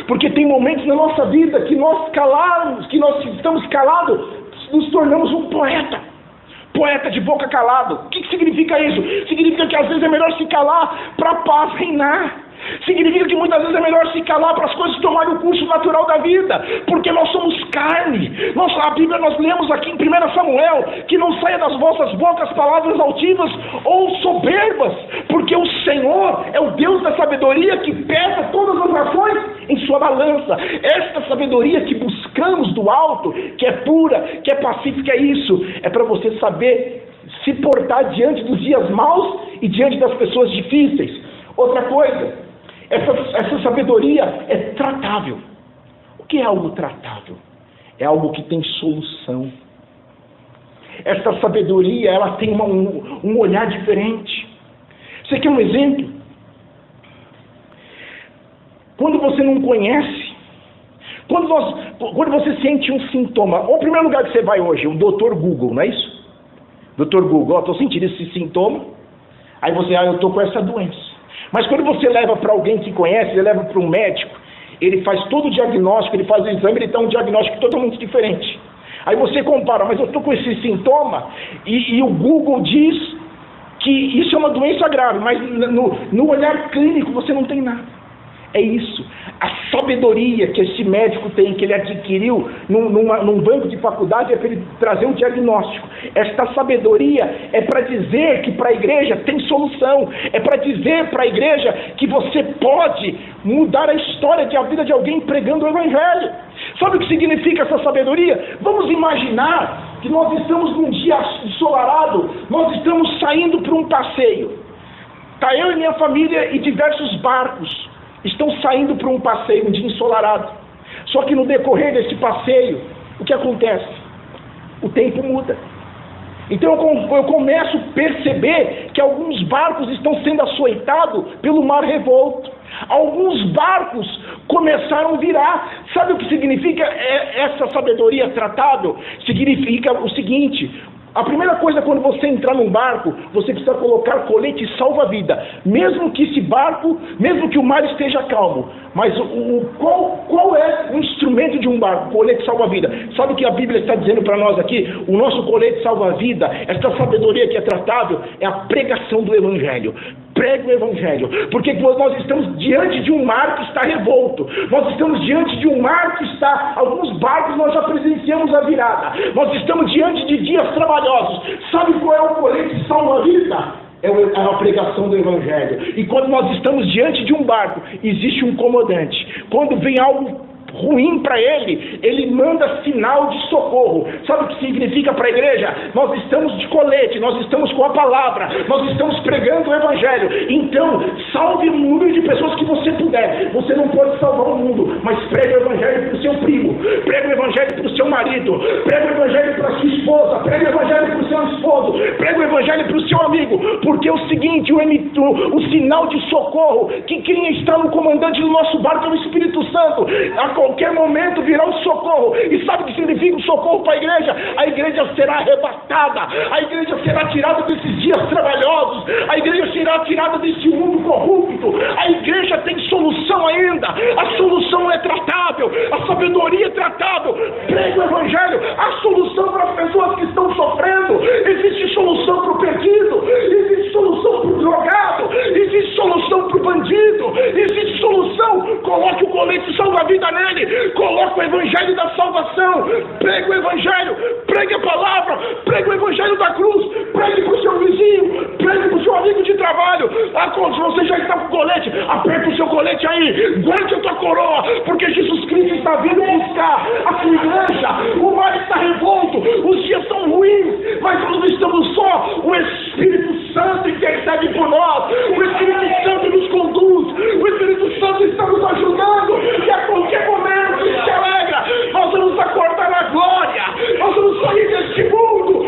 porque tem momentos na nossa vida que nós calamos, que nós estamos calados, nos tornamos um poeta de boca calado. O que significa isso? Significa que às vezes é melhor se calar para a paz reinar. Significa que muitas vezes é melhor se calar para as coisas tomarem o curso natural da vida, porque nós somos carne. A Bíblia nós lemos aqui em 1 Samuel, que não saia das vossas bocas palavras altivas ou soberbas, porque o Senhor é o Deus da sabedoria que pesa todas as nações em sua balança. Esta sabedoria que buscamos do alto, que é pura, que é pacífica, é isso, é para você saber se portar diante dos dias maus e diante das pessoas difíceis. Outra coisa, essa sabedoria é tratável. O que é algo tratável? É algo que tem solução. Essa sabedoria, ela tem um olhar diferente. Você quer um exemplo? Quando você não conhece, quando você sente um sintoma, o primeiro lugar que você vai hoje, o Dr. Google, não é isso? Dr. Google, estou sentindo esse sintoma, aí você, eu estou com essa doença. Mas quando você leva para alguém que conhece, você leva para um médico, ele faz todo o diagnóstico, ele faz o exame, ele dá um diagnóstico totalmente diferente. Aí você compara, mas eu estou com esse sintoma, e o Google diz que isso é uma doença grave, mas no olhar clínico você não tem nada. É isso. A sabedoria que esse médico tem, que ele adquiriu num banco de faculdade, é para ele trazer um diagnóstico. Esta sabedoria é para dizer que para a igreja tem solução. É para dizer para a igreja que você pode mudar a história de a vida de alguém pregando o Evangelho. Sabe o que significa essa sabedoria? Vamos imaginar que nós estamos num dia ensolarado, nós estamos saindo para um passeio. Está eu e minha família e diversos barcos estão saindo para um passeio, um dia ensolarado. Só que no decorrer desse passeio, o que acontece? O tempo muda. Então eu começo a perceber que alguns barcos estão sendo açoitados pelo mar revolto. Alguns barcos começaram a virar. Sabe o que significa essa sabedoria tratável? Significa o seguinte: a primeira coisa, quando você entrar num barco, você precisa colocar colete salva-vida, mesmo que esse barco, mesmo que o mar esteja calmo. Mas qual é o instrumento de um barco? Colete salva-vida. Sabe o que a Bíblia está dizendo para nós aqui? O nosso colete salva-vida, esta sabedoria que é tratável, é a pregação do Evangelho. Pregue o Evangelho, porque nós estamos diante de um mar que está revolto, nós estamos diante de um mar que está, alguns barcos nós já presenciamos a virada, nós estamos diante de dias trabalhosos. Sabe qual é o colete salva-vida? É a pregação do Evangelho. E quando nós estamos diante de um barco, existe um comandante. Quando vem algo ruim para ele manda sinal de socorro. Sabe o que significa para a igreja? Nós estamos de colete, nós estamos com a palavra, nós estamos pregando o Evangelho. Então, salve o número de pessoas que você puder. Você não pode salvar o mundo, mas pregue o Evangelho para o seu primo, pregue o Evangelho para o seu marido, pregue o Evangelho para a sua esposa, pregue o Evangelho para o seu esposo, pregue o Evangelho para o seu amigo, porque é o seguinte, o sinal de socorro, que quem está no comandante do nosso barco é o Espírito Santo. A qualquer momento virá um socorro. E sabe o que significa um socorro para a igreja? A igreja será arrebatada, a igreja será tirada desses dias trabalhosos, a igreja será tirada desse mundo corrupto. A igreja tem solução ainda, a solução é tratável, a sabedoria é tratável. Pregue o Evangelho, a solução para as pessoas que estão sofrendo. Existe solução para o perdido, existe solução para o drogado, existe solução para o bandido, existe solução. Coloque o colete salva-vida nele, coloque o Evangelho da salvação, pregue o Evangelho, pregue a palavra, pregue o Evangelho da cruz, pregue para o seu vizinho, pregue para o seu amigo de trabalho. Se você já está com o colete, aperta o seu colete aí, guarde a tua coroa, porque Jesus Cristo está vindo buscar a sua igreja. O mar está revolto, os dias são ruins, mas nós não estamos só. O Espírito Santo intercede por nós, o Espírito Santo nos conduz, o Espírito Santo está nos ajudando, e a qualquer momento se alegra. Nós vamos acordar na glória, nós vamos sair deste mundo,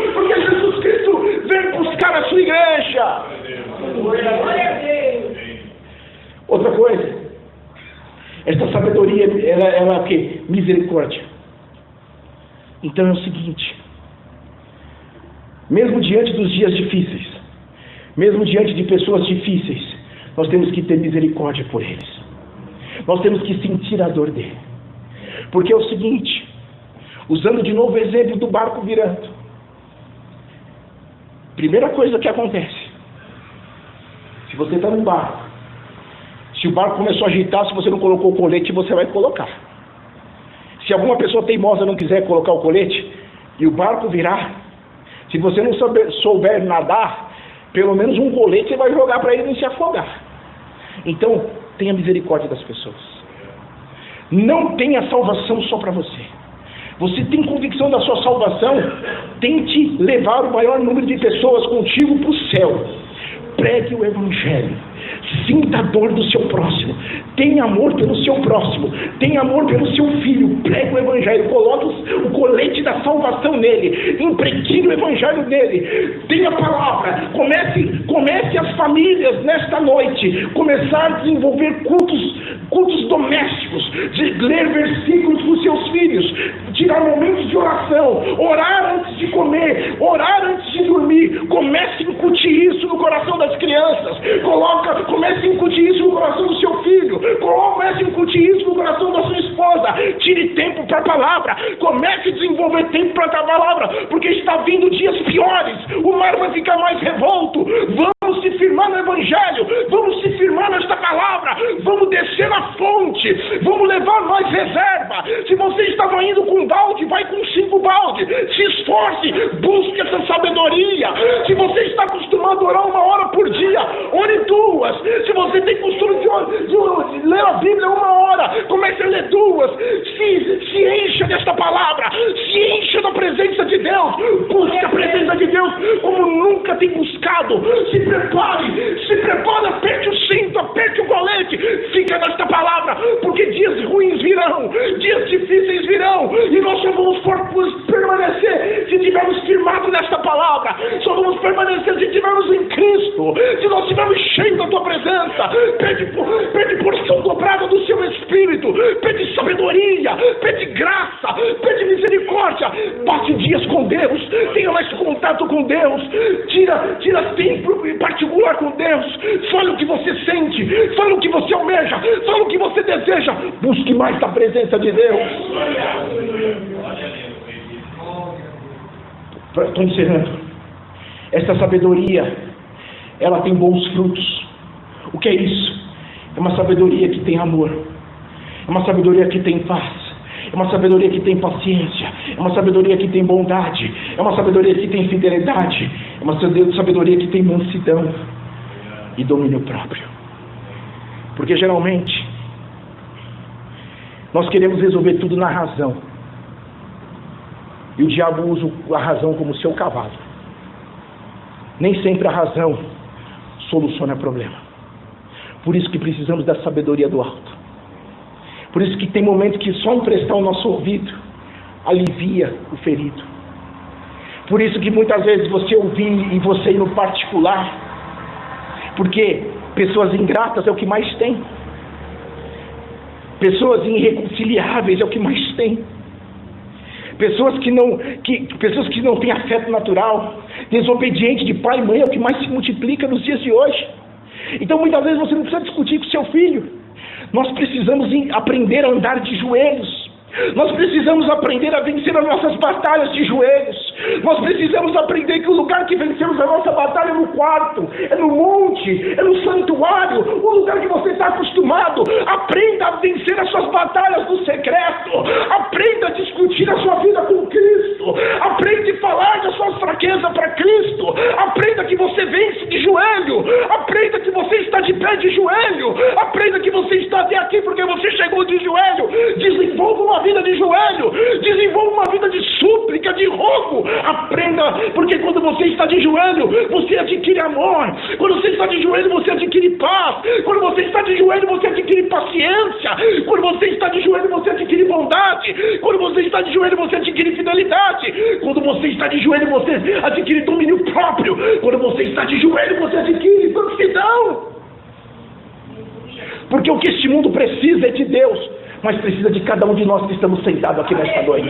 ela é o quê? Misericórdia. Então é o seguinte, mesmo diante dos dias difíceis, mesmo diante de pessoas difíceis, nós temos que ter misericórdia por eles. Nós temos que sentir a dor dele. Porque é o seguinte, usando de novo o exemplo do barco virando, primeira coisa que acontece, se você está no barco, se o barco começou a agitar, se você não colocou o colete, você vai colocar. Se alguma pessoa teimosa não quiser colocar o colete, e o barco virar, se você não souber nadar, pelo menos um colete você vai jogar para ele não se afogar. Então, tenha misericórdia das pessoas. Não tenha salvação só para você. Você tem convicção da sua salvação, tente levar o maior número de pessoas contigo para o céu. Pregue o Evangelho. Sinta a dor do seu próximo. Tenha amor pelo seu próximo. Tenha amor pelo seu filho. Pregue o Evangelho. Coloque o colete da salvação nele. Impregne o Evangelho nele. Tenha a palavra. Comece as famílias nesta noite. Começar a desenvolver cultos domésticos. De ler versículos para os seus filhos. Tirar momentos de oração. Orar antes de comer. Orar antes de dormir. Comece a incutir isso no coração das crianças. Comece a incutir isso no coração do seu filho. Comece a incutir isso no coração da sua esposa. Tire tempo para a palavra. Comece a desenvolver tempo para a palavra. Porque está vindo dias piores. O mar vai ficar mais revolto. Vamos se firmar no Evangelho. Vamos se firmar nesta palavra. Vamos descer na fonte. Vamos levar mais reserva. Se você estava indo com um balde, vai com 5 baldes. Se esforce. Busque essa sabedoria. Se você está acostumado a orar 1 hora por dia, ore 2. Se você tem costume de ler a Bíblia 1 hora, comece a ler 2. Se encha desta palavra. Se encha da presença de Deus. Busque a presença de Deus como nunca tem buscado. Se prepare, aperte o cinto, aperte o colete. Fica nesta palavra, porque dias ruins virão, dias difíceis virão, e nós só vamos permanecer se estivermos firmados nesta palavra. Só vamos permanecer se estivermos em Cristo, se nós estivermos cheios da tua presença. Pede porção dobrada do seu Espírito, pede sabedoria, pede graça, pede misericórdia. Passe dias com Deus, tenha mais contato com Deus, tira tempo em particular com Deus. Fale o que você sente, fale o que você almeja, fale o que você deseja. Busque mais da presença de Deus. Estou encerrando. Essa sabedoria, ela tem bons frutos. O que é isso? É uma sabedoria que tem amor. É uma sabedoria que tem paz. É uma sabedoria que tem paciência. É uma sabedoria que tem bondade. É uma sabedoria que tem fidelidade. É uma sabedoria que tem mansidão e domínio próprio. Porque geralmente nós queremos resolver tudo na razão. E o diabo usa a razão como seu cavalo. Nem sempre a razão soluciona o problema. Por isso que precisamos da sabedoria do alto. Por isso que tem momentos que só emprestar o nosso ouvido alivia o ferido. Por isso que muitas vezes você ouvir e você ir no particular, porque pessoas ingratas é o que mais tem. Pessoas irreconciliáveis é o que mais tem. Pessoas que não têm afeto natural, desobediente de pai e mãe é o que mais se multiplica nos dias de hoje. Então muitas vezes você não precisa discutir com seu filho. Nós precisamos aprender a andar de joelhos. Nós precisamos aprender a vencer as nossas batalhas de joelhos. Nós precisamos aprender que o lugar que vencemos a nossa batalha é no quarto, é no monte, é no santuário, o lugar que você está acostumado. Aprenda a vencer as suas batalhas no secreto. Aprenda a discutir a sua vida com Cristo. Aprenda a falar das suas fraquezas para Cristo. Aprenda que você vence de joelho. Aprenda que você está de pé de joelho. Aprenda que você está até aqui porque você chegou de joelho. Desenvolva uma vida de joelho. Desenvolva uma vida de súplica, de rogo. Aprenda, porque quando você está de joelho, você adquire amor. Quando você está de joelho, você adquire paz. Quando você está de joelho, você adquire paciência. Quando você está de joelho, você adquire bondade. Quando você está de joelho, você adquire fidelidade. Quando você está de joelho, você adquire domínio próprio. Quando você está de joelho, você adquire mansidão. Porque o que este mundo precisa é de Deus. mas precisa de cada um de nós que estamos sentados aqui nesta noite.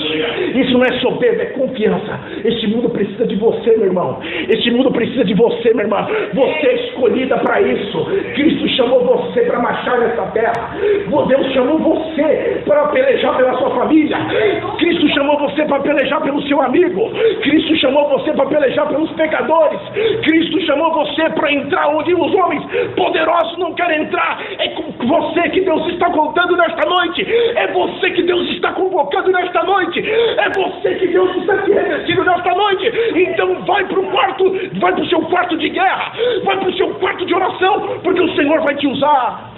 Isso não é soberba, é confiança. Este mundo precisa de você, meu irmão. Este mundo precisa de você, minha irmã. Você é escolhida para isso. Cristo chamou você para marchar nessa terra. Deus chamou você para pelejar pela sua família. Cristo chamou você para pelejar pelo seu amigo. Cristo chamou você para pelejar pelos pecadores. Cristo chamou você para entrar onde os homens poderosos não querem entrar. É com você que Deus está contando nesta noite. É você que Deus está convocando nesta noite. É você que Deus está te revestindo nesta noite. Então vai para o quarto, vai para o seu quarto de guerra, vai para o seu quarto de oração, porque o Senhor vai te usar.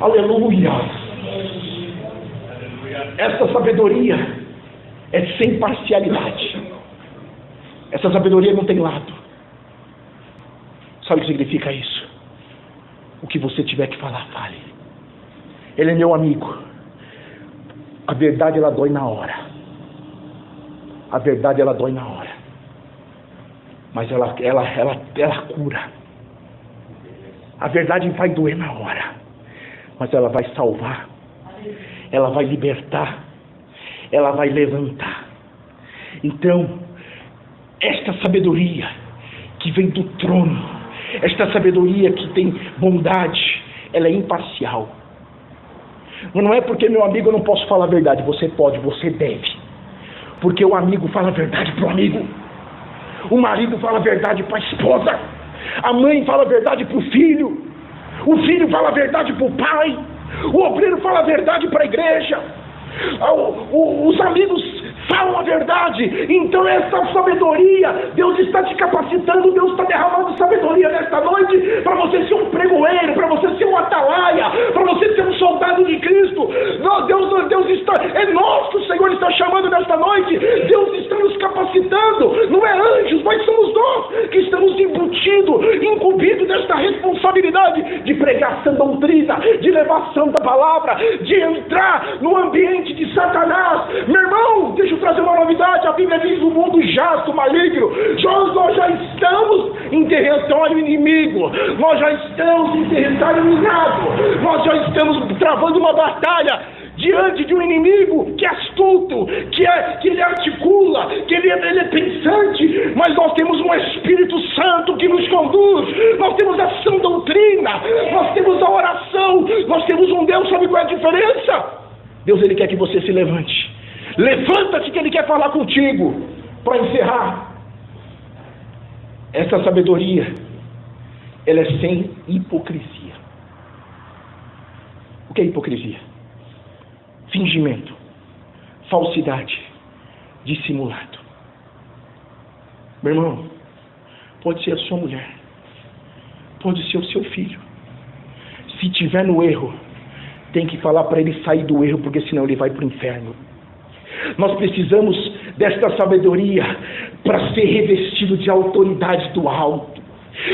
Aleluia. Essa sabedoria é sem parcialidade. Essa sabedoria não tem lado. Sabe o que significa isso? O que você tiver que falar, fale. Ele é meu amigo. A verdade, ela dói na hora. A verdade, ela dói na hora. Mas ela cura. A verdade vai doer na hora, mas ela vai salvar. Ela vai libertar. Ela vai levantar. Então, esta sabedoria que vem do trono, esta sabedoria que tem bondade, ela é imparcial. Não é porque meu amigo eu não posso falar a verdade. Você pode, você deve. Porque o amigo fala a verdade para o amigo. O marido fala a verdade para a esposa. A mãe fala a verdade para o filho. O filho fala a verdade para o pai. O obreiro fala a verdade para a igreja. Os amigos falam a verdade. Então essa sabedoria, Deus está te capacitando. Deus está derramando sabedoria nesta noite para você ser um pregoeiro, para você ser um atalaia, para você ser um soldado de Cristo. Deus está, é nós que o Senhor está chamando nesta noite. Deus está nos capacitando. Não é anjos, mas somos nós que estamos embutidos, incumbidos desta responsabilidade de pregar sã doutrina, de levar a santa palavra, de entrar no ambiente de Satanás. Meu irmão, deixa eu trazer uma novidade. A Bíblia diz: o mundo jaz do maligno. Nós já estamos em território inimigo. Nós já estamos em território minado. Nós já estamos travando uma batalha diante de um inimigo que é astuto, que ele articula, que ele é pensante, mas nós temos um Espírito Santo que nos conduz. Nós temos a sã doutrina, nós temos a oração, nós temos um Deus. Sabe qual é a diferença? Deus, Ele quer que você se levante. Levanta-te que Ele quer falar contigo. Para encerrar, essa sabedoria, ela é sem hipocrisia. O que é hipocrisia? Fingimento, falsidade, dissimulado. Meu irmão, pode ser a sua mulher, pode ser o seu filho. Se tiver no erro, tem que falar para ele sair do erro, porque senão ele vai para o inferno. Nós precisamos desta sabedoria para ser revestido de autoridade do alto,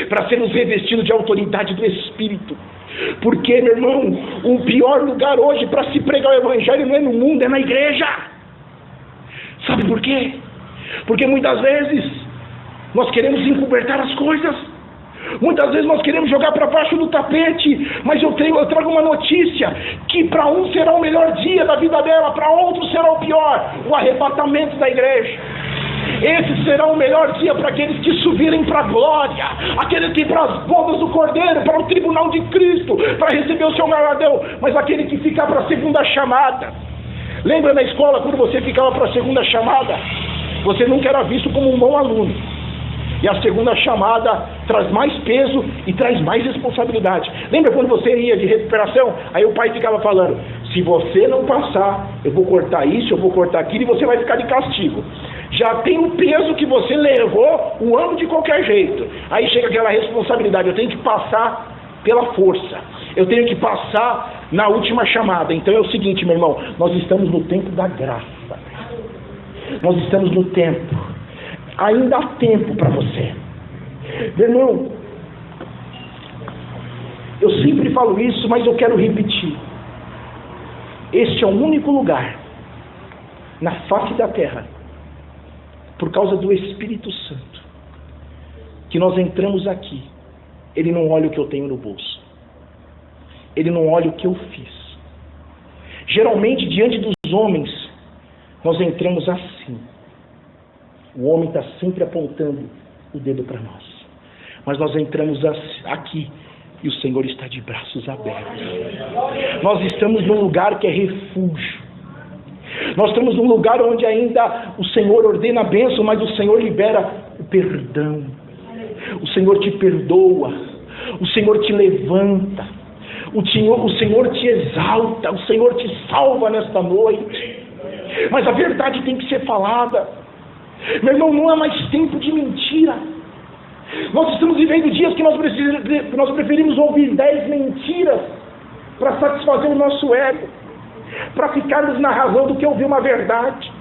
para sermos revestidos de autoridade do Espírito. Porque, meu irmão, o pior lugar hoje para se pregar o Evangelho não é no mundo, é na igreja. Sabe por quê? Porque muitas vezes nós queremos encobertar as coisas. Muitas vezes nós queremos jogar para baixo do tapete. Mas eu trago uma notícia: que para um será o melhor dia da vida dela, para outro será o pior, o arrebatamento da igreja. Esse será o melhor dia para aqueles que subirem para a glória, aqueles que ir para as bodas do Cordeiro, para o tribunal de Cristo, para receber o seu galardão. Mas aquele que ficar para a segunda chamada, lembra na escola quando você ficava para a segunda chamada? Você nunca era visto como um bom aluno. E a segunda chamada traz mais peso e traz mais responsabilidade. Lembra quando você ia de recuperação? Aí o pai ficava falando: se você não passar, eu vou cortar isso, eu vou cortar aquilo, e você vai ficar de castigo. Já tem o peso que você levou o ano de qualquer jeito. Aí chega aquela responsabilidade: eu tenho que passar pela força, eu tenho que passar na última chamada. Então é o seguinte, meu irmão, nós estamos no tempo da graça. Nós estamos no tempo. Ainda há tempo para você. Meu irmão, eu sempre falo isso, mas eu quero repetir. Este é o único lugar na face da terra, por causa do Espírito Santo, que nós entramos aqui. Ele não olha o que eu tenho no bolso. Ele não olha o que eu fiz. Geralmente, diante dos homens, nós entramos assim. O homem está sempre apontando o dedo para nós. Mas nós entramos aqui e o Senhor está de braços abertos. Nós estamos num lugar que é refúgio. Nós estamos num lugar onde ainda o Senhor ordena a bênção, mas o Senhor libera o perdão. O Senhor te perdoa. O Senhor te levanta. O Senhor te exalta. O Senhor te salva nesta noite. Mas a verdade tem que ser falada. Meu irmão, não é mais tempo de mentira. Nós estamos vivendo dias que nós preferimos ouvir 10 mentiras para satisfazer o nosso ego, para ficarmos na razão do que ouvir uma verdade.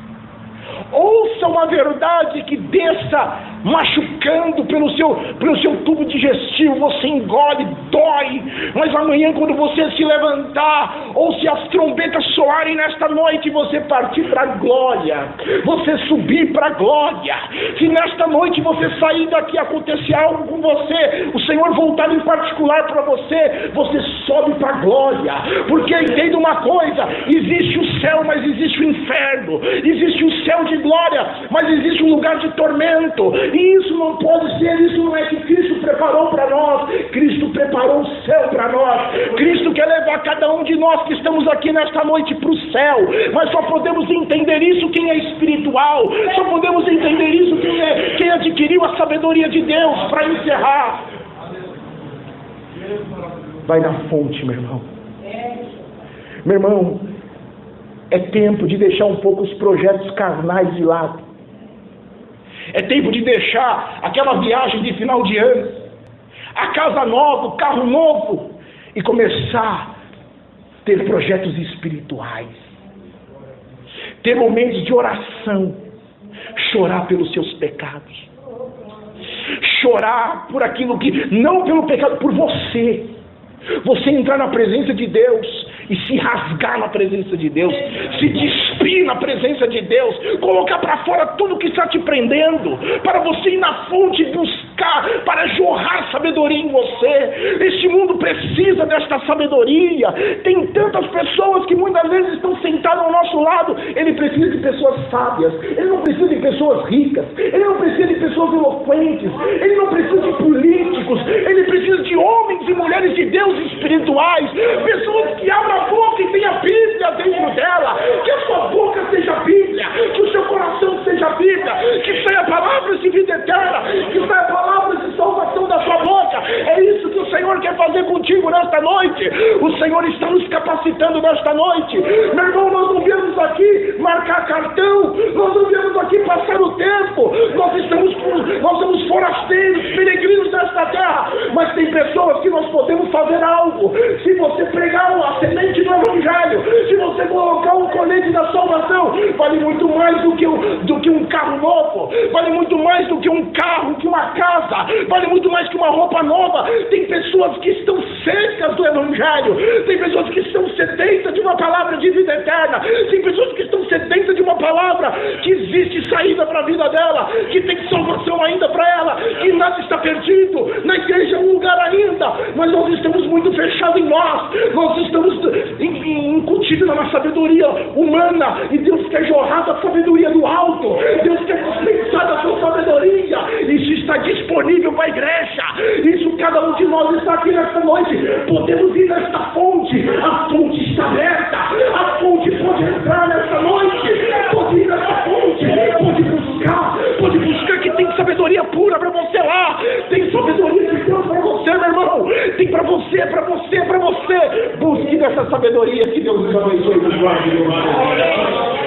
Ouça uma verdade que desça machucando pelo seu tubo digestivo, você engole, dói, mas amanhã quando você se levantar, ou se as trombetas soarem nesta noite, você partir para a glória, você subir para a glória. Se nesta noite você sair daqui, acontecer algo com você, o Senhor voltar em particular para você, você sobe para a glória, porque entenda uma coisa, existe o céu, mas existe o inferno, existe o céu de glória, mas existe um lugar de tormento, e isso não pode ser, isso não é que Cristo preparou para nós. Cristo preparou o céu para nós. Cristo quer levar cada um de nós que estamos aqui nesta noite para o céu, mas só podemos entender isso quem é espiritual, só podemos entender isso quem adquiriu a sabedoria de Deus. Para encerrar, vai na fonte, meu irmão. Meu irmão, é tempo de deixar um pouco os projetos carnais de lado. É tempo de deixar aquela viagem de final de ano, a casa nova, o carro novo, e começar a ter projetos espirituais, ter momentos de oração, chorar pelos seus pecados, chorar por aquilo que, não pelo pecado, por você entrar na presença de Deus e se rasgar na presença de Deus, se despir na presença de Deus, colocar para fora tudo que está te prendendo, para você ir na fonte buscar, para jorrar sabedoria em você. Este mundo precisa desta sabedoria. Tem tantas pessoas que muitas vezes estão sentadas ao nosso lado. Ele precisa de pessoas sábias, ele não precisa de pessoas ricas, ele não precisa de pessoas eloquentes, ele não precisa de políticos, ele precisa de homens e mulheres de Deus espirituais, pessoas que abram a boca e tenha Bíblia dentro dela, que a sua boca seja Bíblia, que o seu coração seja Bíblia, que saia palavras de vida eterna, que saia palavras de salvação da sua boca. É isso que o Senhor quer fazer contigo nesta noite. O Senhor está nos capacitando nesta noite. Meu irmão, nós não viemos aqui marcar cartão, nós não viemos aqui passar o tempo, nós somos forasteiros, peregrinos nesta terra, mas tem pessoas que nós podemos fazer algo. Se você pregar a semente do Evangelho, se você colocar um colete da salvação, vale muito mais do que um carro novo, vale muito mais do que um carro, que uma casa, vale muito mais que uma roupa nova. Tem pessoas que estão secas do Evangelho, tem pessoas que estão sedentas de uma palavra de vida eterna, tem pessoas que estão sedentas de uma palavra que existe saída para a vida dela, que tem salvação ainda para ela, que nada está perdido. Na igreja é um lugar ainda, mas nós estamos muito fechados em nós estamos incutidos na sabedoria humana, e Deus quer jorrar da sabedoria do alto, Deus quer dispensar da sua sabedoria. Isso está disponível para a igreja, isso cada um de nós está aqui nesta noite, podemos ir nesta fonte, a fonte está aberta, a fonte pode entrar nesta noite, pode ir nesta fonte, pode buscar que tem sabedoria pura para você lá, tem sabedoria de Deus para você, meu irmão, tem para você, busque dessa sabedoria, que Deus nos abençoe e nos guarde.